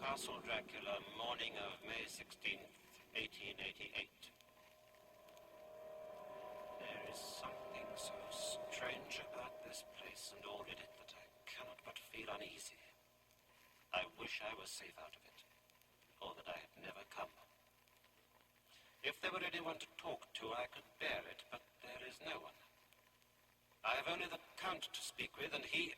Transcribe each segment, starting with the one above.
Castle Dracula, morning of May 16th, 1888. There is something so strange about this place and all in it that I cannot but feel uneasy. I wish I was safe out of it, or that I had never come. If there were anyone to talk to, I could bear it, but there is no one. I have only the Count to speak with, and he...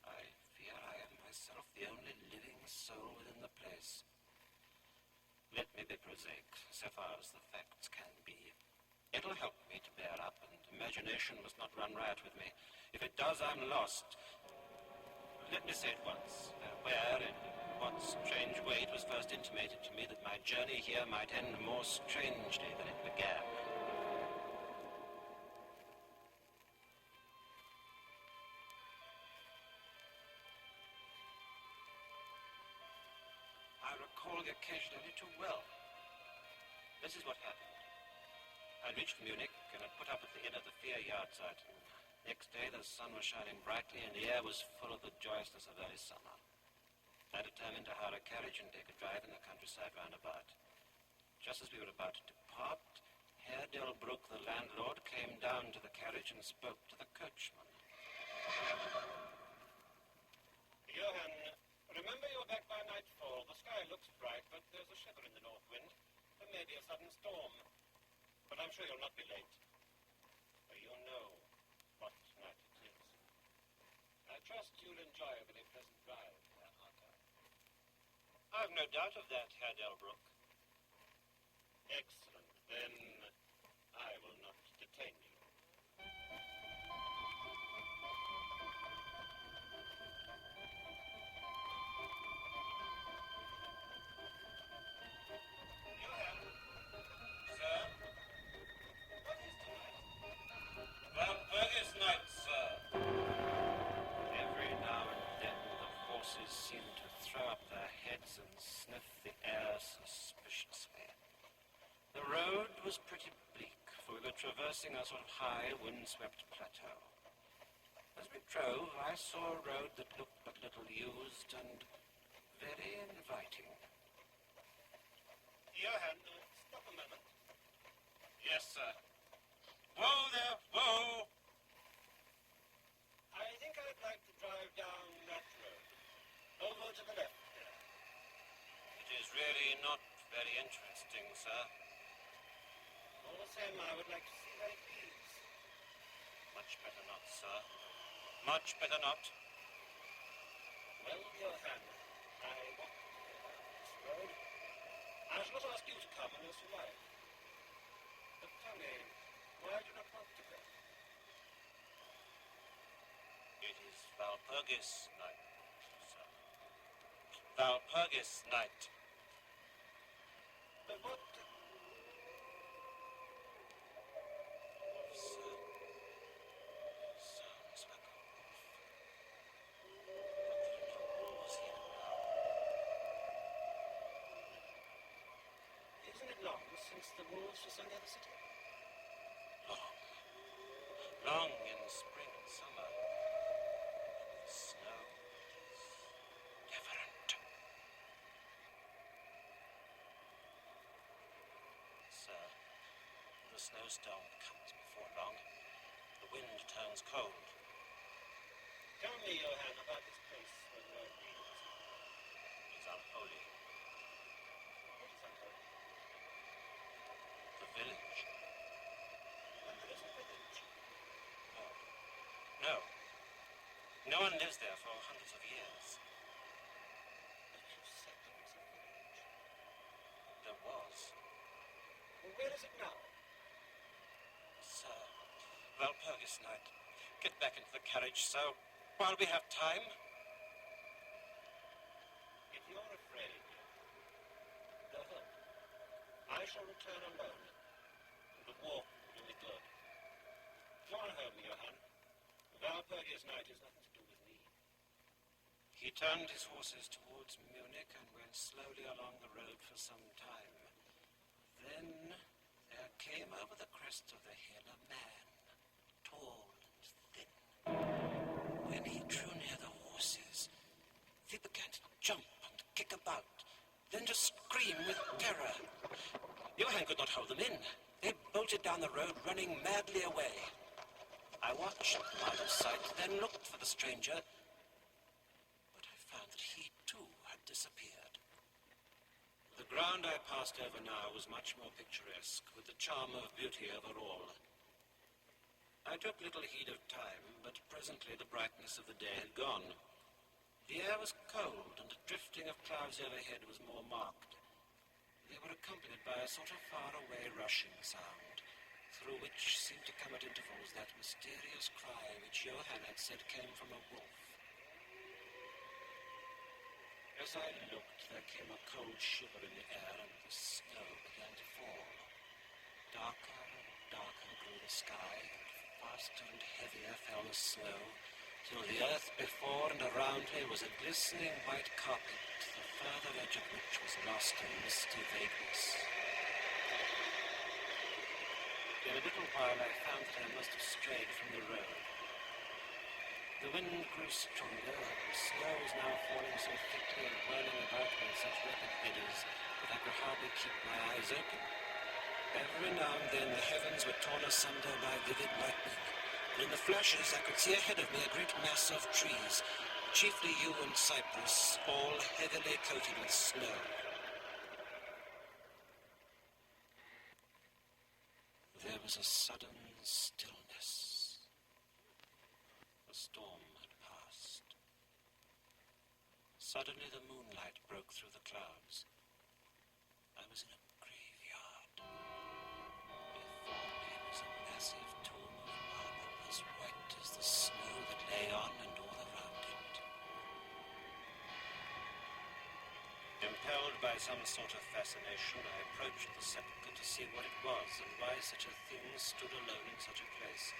I fear I am myself the only living soul within the place. Let me be prosaic, so far as the facts can be. It'll help me to bear up, and imagination must not run riot with me. If it does, I'm lost. Let me say at once, where, in what strange way it was first intimated to me that my journey here might end more strangely than it began. I recall the occasion only too well. This is what happened. I reached Munich and had put up at the inn of the Fear Yahrzeit. Next day the sun was shining brightly and the air was full of the joyousness of early summer. I determined to hire a carriage and take a drive in the countryside round about. Just as we were about to depart, Herr Delbruck, the landlord, came down to the carriage and spoke to the coachman. Johann, remember you're back by nightfall. The sky looks bright, but there's a shiver in the north wind. There may be a sudden storm. But I'm sure you'll not be late. For you know what night it is. I trust you'll enjoy a very pleasant drive, Herr Arthur. I've no doubt of that, Herr Delbruck. Excellent. Then I will not detain you. And sniff the air suspiciously. The road was pretty bleak, for we were traversing a sort of high, wind-swept plateau. As we drove, I saw a road that looked but little used and very inviting. Johann, stop a moment. Yes, sir. Whoa there, whoa! I think I'd like to drive down that road. Over to the left. It is really not very interesting, sir. All the same, I would like to see where it leads. Much better not, sir. Much better not. Well, Johann, I want to go down this road. I shall not ask you to come unless you like. But tell me, why do you not want to go? It is Walpurgis night, sir. Walpurgis night. But what... Sounds like a wolf. But there are no wolves here now. Isn't it long since the wolves were so near the city? Long. Long in spring and summer. The snow is different. Sir, the snowstorm comes before long. The wind turns cold. Tell me, Johann, about this place where the road leads. It's unholy. What is unholy? The village. And there is a village. No. No one lives there for hundreds of years. But you said there was a village. There was. Well, where is it now? Sir, Walpurgis night. Get back into the carriage, sir, while we have time. If you're afraid, go home. I shall return alone. The walk will do me good. Go on home, Johann. Walpurgis night has nothing to do with me. He turned his horses towards Munich and went slowly along the road for some time. Then there came over the crest of the hill a man, tall and thin. When he drew near the horses, they began to jump and kick scream with terror. Johann could not hold them in. They bolted down the road, running madly away. I watched them out of sight, then looked for the stranger, but I found that he, too, had disappeared. The ground I passed over now was much more picturesque, with the charm of beauty over all. I took little heed of time, but presently the brightness of the day had gone. The air was cold, and the drifting of clouds overhead was more marked. They were accompanied by a sort of far-away rushing sound, through which seemed to come at intervals that mysterious cry which Johann had said came from a wolf. As I looked, there came a cold shiver in the air, and the snow began to fall. Darker and darker grew the sky, and faster and heavier fell the snow, till the earth before and around me was a glistening white carpet, the further edge of which was lost in misty vagueness. In a little while I found that I must have strayed from the road. The wind grew stronger, and the snow was now falling so thickly and whirling about me in such rapid eddies that I could hardly keep my eyes open. Every now and then the heavens were torn asunder by vivid lightning, and in the flashes I could see ahead of me a great mass of trees, chiefly yew and cypress, all heavily coated with snow. There was a sudden stillness. The storm had passed. Suddenly the moonlight broke through the clouds. I was in a graveyard. Before me was a massive tomb of marble as white as the snow that lay on and all around it. Impelled by some sort of fascination, I approached the sepulchre to see what it was and why such a thing stood alone in such a place.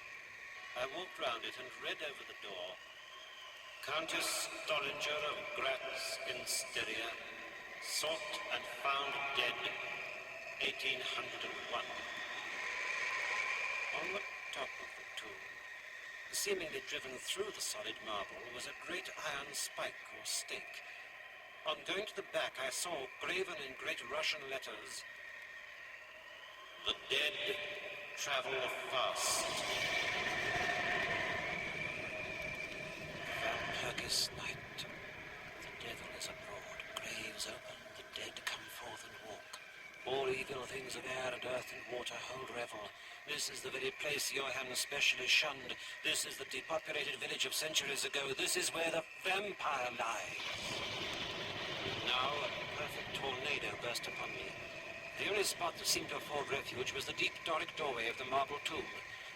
I walked round it and read over the door, Countess Stollinger of Graz in Styria, sought and found dead, 1801. On the top of the tomb, seemingly driven through the solid marble, was a great iron spike or stake. On going to the back, I saw, graven in great Russian letters, "The dead travel fast." Valpurgis night. The devil is abroad, graves open, the dead come forth and walk. All evil things of air and earth and water hold revel. This is the very place Johann specially shunned. This is the depopulated village of centuries ago. This is where the vampire lies. Now a perfect tornado burst upon me. The only spot that seemed to afford refuge was the deep Doric doorway of the marble tomb.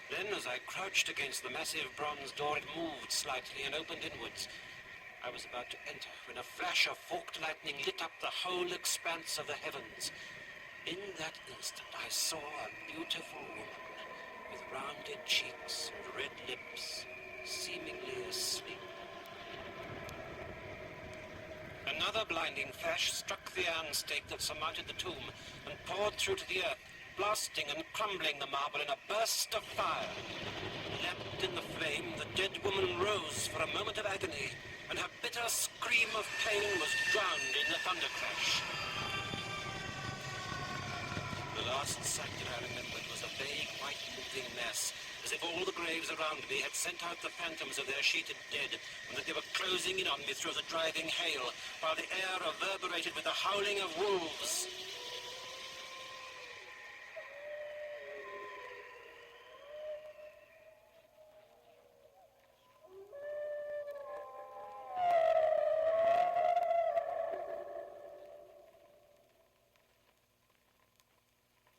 Then, as I crouched against the massive bronze door, it moved slightly and opened inwards. I was about to enter when a flash of forked lightning lit up the whole expanse of the heavens. In that instant, I saw a beautiful woman with rounded cheeks and red lips, seemingly asleep. Another blinding flash struck the iron stake that surmounted the tomb and poured through to the earth, blasting and crumbling the marble in a burst of fire. Lapped in the flame, the dead woman rose for a moment of agony, and her bitter scream of pain was drowned in the thunder crash. The last sight that I remembered was a vague white moving mass, as if all the graves around me had sent out the phantoms of their sheeted dead, and that they were closing in on me through the driving hail, while the air reverberated with the howling of wolves.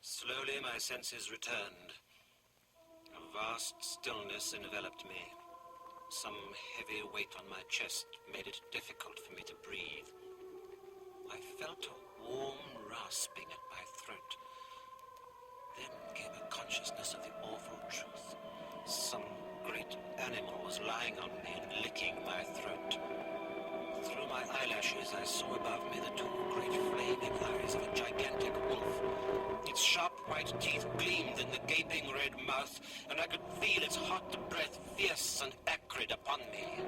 Slowly my senses returned. A vast stillness enveloped me. Some heavy weight on my chest made it difficult for me to breathe. I felt a warm rasping at my throat. Then came a consciousness of the awful truth. Some great animal was lying on me and licking my throat. Through my eyelashes, I saw above me the two great flaming eyes of a gigantic wolf. Its sharp white teeth gleamed in the gaping red mouth, and I could feel its hot breath fierce and acrid upon me.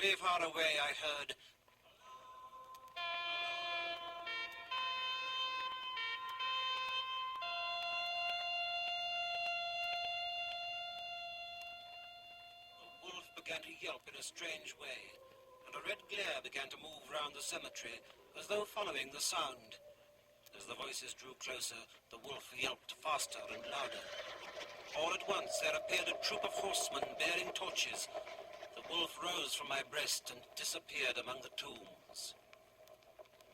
very far away I heard... The wolf began to yelp in a strange way, and a red glare began to move round the cemetery, as though following the sound. As the voices drew closer, the wolf yelped faster and louder. All at once there appeared a troop of horsemen bearing torches. The wolf rose from my breast and disappeared among the tombs.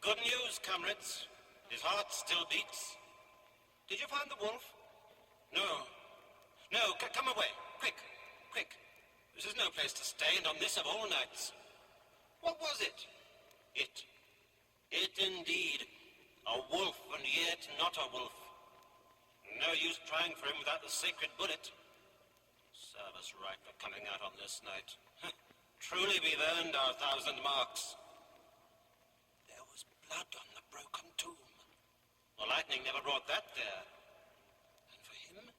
Good news, comrades. His heart still beats. Did you find the wolf? No. No, come away. Quick, quick. This is no place to stay, and on this of all nights. What was it? It indeed. A wolf, and yet not a wolf. No use trying for him without the sacred bullet. Serve us right for coming out on this night. Truly we've earned our 1,000 marks. There was blood on the broken tomb. The lightning never brought that there. And for him?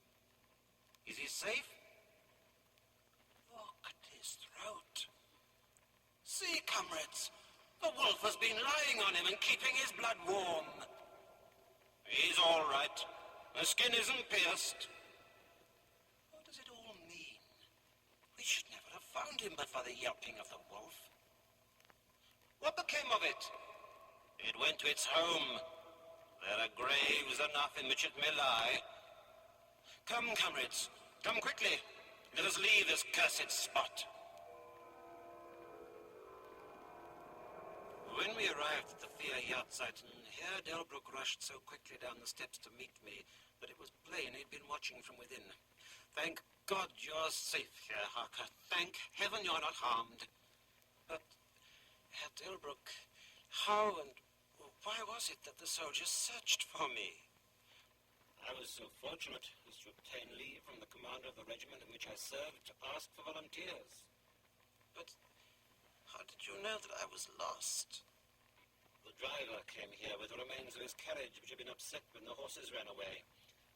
Is he safe? Look at his throat. See, comrades. The wolf has been lying on him and keeping his blood warm. He's all right. The skin isn't pierced. What does it all mean? We should never have found him but for the yelping of the wolf. What became of it? It went to its home. There are graves enough in which it may lie. Come, comrades. Come quickly. Let us leave this cursed spot. When we arrived at the Vier Jagdzeiten, Herr Delbruck rushed so quickly down the steps to meet me that it was plain he'd been watching from within. Thank God you're safe, Herr Harker. Thank heaven you're not harmed. But, Herr Delbruck, how and why was it that the soldiers searched for me? I was so fortunate as to obtain leave from the commander of the regiment in which I served to ask for volunteers. But how did you know that I was lost? The driver came here with the remains of his carriage, which had been upset when the horses ran away.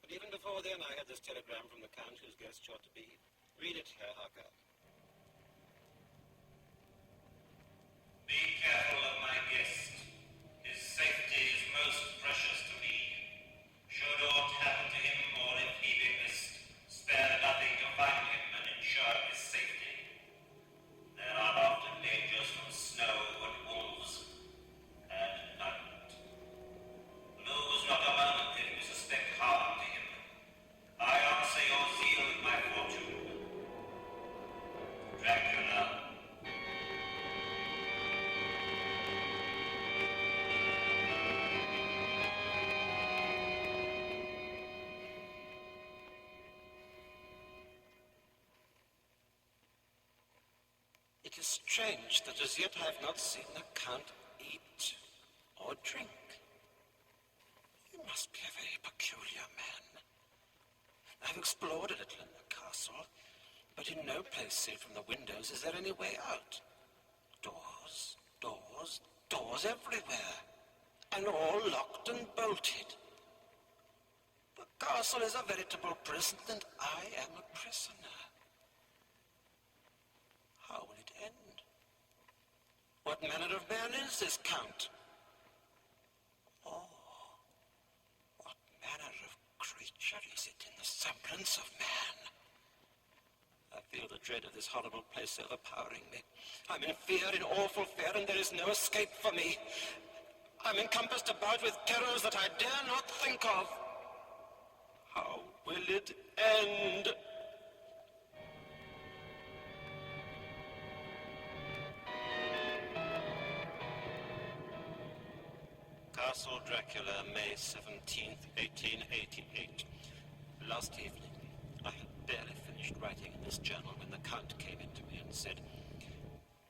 But even before then, I had this telegram from the Count whose guest you ought to be. Read it, Herr Harker. Be careful of my guest. His safety is most precious to me. Should aught happen to him, or if he be missed, spare nothing to find him and ensure his safety. There are often dangers from snow and wolves, and night. Lose not a moment if you suspect harm to him. I answer your zeal with my fortune. Dracula. It is strange that as yet I have not seen the Count eat or drink. He must be a very peculiar man. I've explored a little in the castle, but in no place save from the windows is there any way out. Doors, doors, doors everywhere, and all locked and bolted. The castle is a veritable prison, and I am a prisoner. How will it end? What manner of man is this Count? Oh, what manner of creature is it in the semblance of man? I feel the dread of this horrible place overpowering me. I'm in fear, in awful fear, and there is no escape for me. I'm encompassed about with terrors that I dare not think of. How will it end? Castle Dracula, May 17th, 1888. Last evening, I had barely finished writing in this journal when the Count came in to me and said,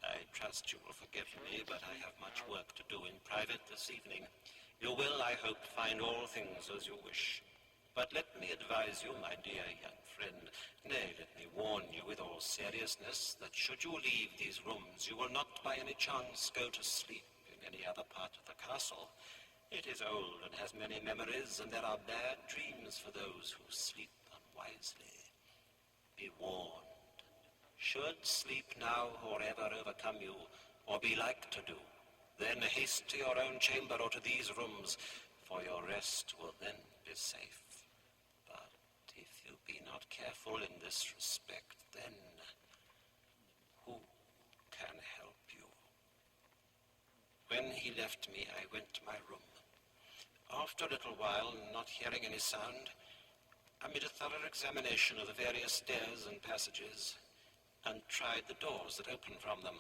I trust you will forgive me, but I have much work to do in private this evening. You will, I hope, find all things as you wish. But let me advise you, my dear young friend, nay, let me warn you with all seriousness, that should you leave these rooms, you will not by any chance go to sleep in any other part of the castle. It is old and has many memories, and there are bad dreams for those who sleep unwisely. Be warned. Should sleep now or ever overcome you, or be like to do, then haste to your own chamber or to these rooms, for your rest will then be safe. But if you be not careful in this respect, then who can help you? When he left me, I went to my room. After a little while, not hearing any sound, I made a thorough examination of the various stairs and passages, and tried the doors that opened from them.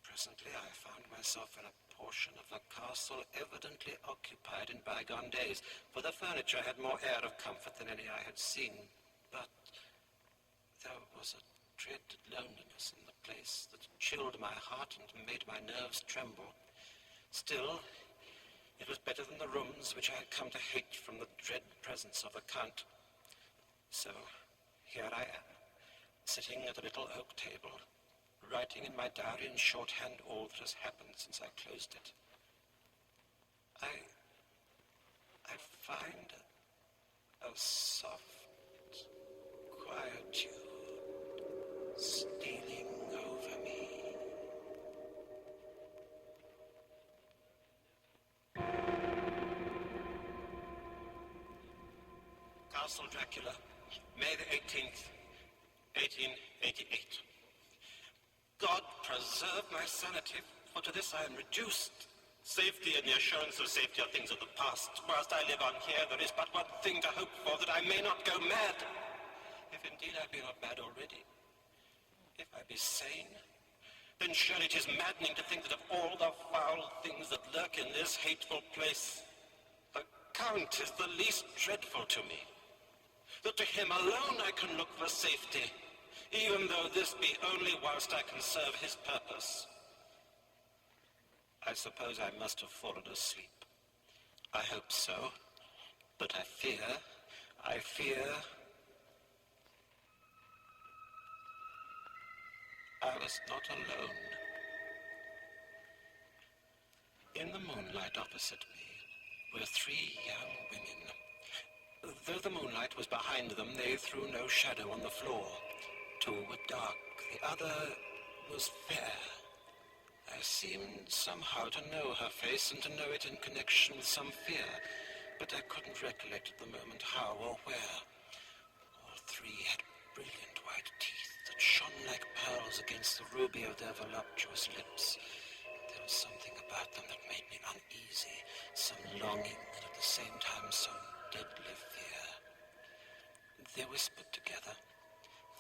Presently I found myself in a portion of the castle evidently occupied in bygone days, for the furniture had more air of comfort than any I had seen. But there was a dread loneliness in the place that chilled my heart and made my nerves tremble. Still, it was better than the rooms which I had come to hate from the dread presence of the Count. So here I am, sitting at a little oak table, writing in my diary in shorthand all that has happened since I closed it. I find a soft quietude stealing over me. Castle Dracula, May the 18th, 1888. God preserve my sanity, for to this I am reduced. Safety and the assurance of safety are things of the past. Whilst I live on here, there is but one thing to hope for, that I may not go mad. If indeed I be not mad already, if I be sane, then surely it is maddening to think that of all the foul things that lurk in this hateful place, the Count is the least dreadful to me. That to him alone I can look for safety, even though this be only whilst I can serve his purpose. I suppose I must have fallen asleep. I hope so, but I fear I was not alone. In the moonlight opposite me were three young women. Though the moonlight was behind them, they threw no shadow on the floor. Two were dark, the other was fair. I seemed somehow to know her face and to know it in connection with some fear, but I couldn't recollect at the moment how or where. All three had brilliant white teeth that shone like pearls against the ruby of their voluptuous lips. There was something about them that made me uneasy, some longing and at the same time some deadly fear. They whispered together.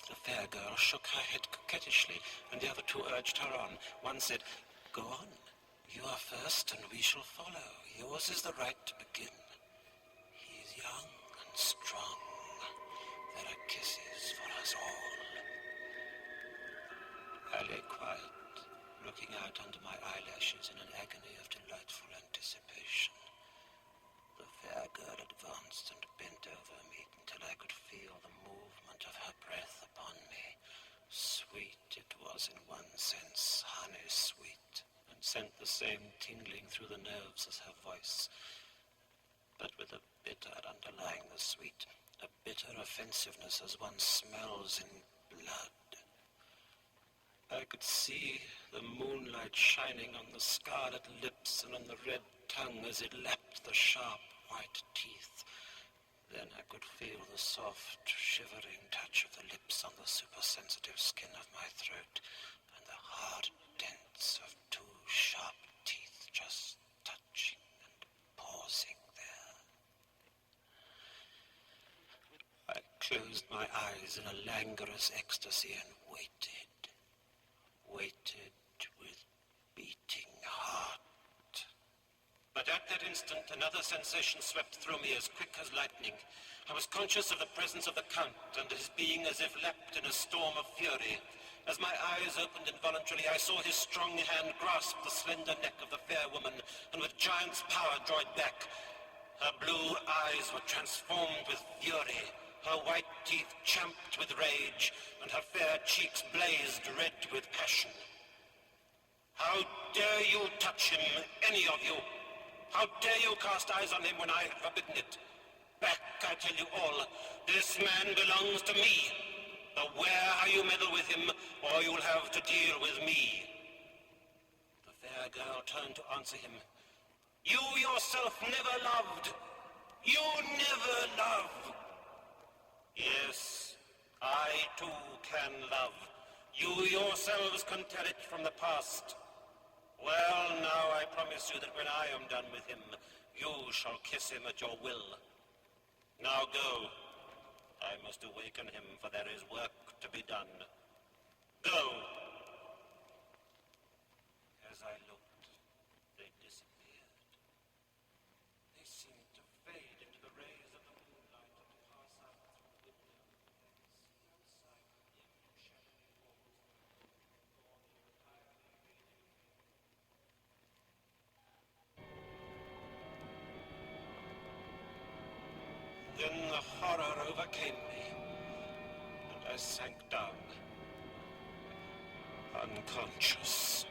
The fair girl shook her head coquettishly, and the other two urged her on. One said, "Go on. You are first, and we shall follow. Yours is the right to begin. He is young and strong. There are kisses for us all." I lay quiet, looking out under my eyelashes in an agony of delightful anticipation. The fair girl advanced and bent over me until I could feel the movement of her breath upon me. Sweet it was in one sense, honey sweet, and sent the same tingling through the nerves as her voice, but with a bitter underlying the sweet, a bitter offensiveness as one smells in blood. I could see the moonlight shining on the scarlet lips and on the red tongue as it lapped the sharp white teeth. Then I could feel the soft, shivering touch of the lips on the supersensitive skin of my throat, and the hard dents of two sharp teeth just touching and pausing there. I closed my eyes in a languorous ecstasy and waited with beating heart. But at that instant, another sensation swept through me as quick as lightning. I was conscious of the presence of the Count and his being as if lapped in a storm of fury. As my eyes opened involuntarily, I saw his strong hand grasp the slender neck of the fair woman, and with giant's power draw it back. Her blue eyes were transformed with fury, her white teeth champed with rage, and her fair cheeks blazed red with passion. "How dare you touch him, any of you? How dare you cast eyes on him when I have forbidden it? Back, I tell you all. This man belongs to me. Beware how you meddle with him, or you'll have to deal with me. The fair girl turned to answer him. You yourself never loved. You never love. Yes, I too can love. You yourselves can tell it from the past. Well, now I promise you that when I am done with him, you shall kiss him at your will. Now go. I must awaken him, for there is work to be done. Go. As I looked, they disappeared. They seemed to fade into the rays of the moonlight and to pass out through the window. Outside the dim, shadowy walls, gone entirely. Then the horror overcame me, and I sank down, unconscious.